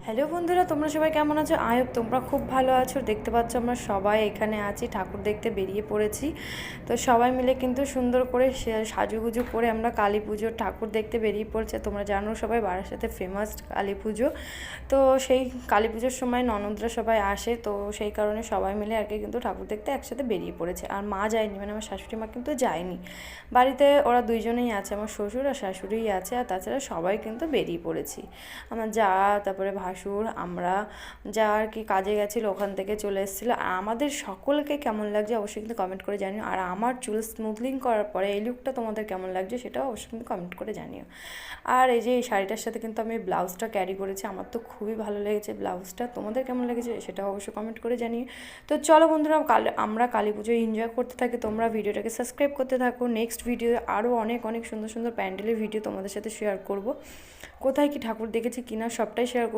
Hello বন্ধুরা, তোমরা সবাই কেমন আছো? আই হোপ তোমরা খুব ভালো আছো। দেখতে পাচ্ছ আমরা সবাই এখানে আছি, ঠাকুর দেখতে বেরিয়ে পড়েছি। তো সবাই মিলে কিন্তু সুন্দর করে সাজুগুজু করে আমরা কালী পুজোর ঠাকুর দেখতে বেরিয়ে পড়ছে। তোমরা জানো সবাই বারাসাতে ফেমাস কালী পুজো। তো সেই কালী পুজোর সময় ননদরা সবাই আসে, তো সেই কারণে সবাই মিলে আর কি কিন্তু ঠাকুর দেখতে একসাথে বেরিয়ে পড়েছে। আর মা যায়নি, মানে আমার শাশুড়ি মা কিন্তু যায়নি। বাড়িতে ওরা দুইজনেই আছে, আমার শ্বশুর আর শাশুড়িই আছে, আর তাছাড়া সবাই কিন্তু বেরিয়ে পড়েছি। আমার যা, তারপরে ভাসুর, আমরা যা আর কি কাজে গেছিলো ওখান থেকে চলে এসেছিলো। আর আমাদের সকলকে কেমন লাগছে অবশ্যই কিন্তু কমেন্ট করে জানিও। আর আমার চুল স্মুথলিং করার পরে এই লুকটা তোমাদের কেমন লাগছে সেটাও অবশ্যই কিন্তু কমেন্ট করে জানিও। আর এই যে এই শাড়িটার সাথে কিন্তু আমি ব্লাউজটা ক্যারি করেছি, আমার তো খুবই ভালো লেগেছে ব্লাউজটা। তোমাদের কেমন লেগেছে সেটাও অবশ্যই কমেন্ট করে জানিও। তো চলো বন্ধুরা, আমরা কালী পুজো এনজয় করতে থাকি। তোমরা ভিডিওটাকে সাবস্ক্রাইব করতে থাকো। নেক্সট ভিডিও আরও অনেক অনেক সুন্দর সুন্দর প্যান্ডেলের ভিডিও তোমাদের সাথে শেয়ার করব। কোথায় কি ঠাকুর দেখেছি কিনা সবটাই শেয়ার করবো।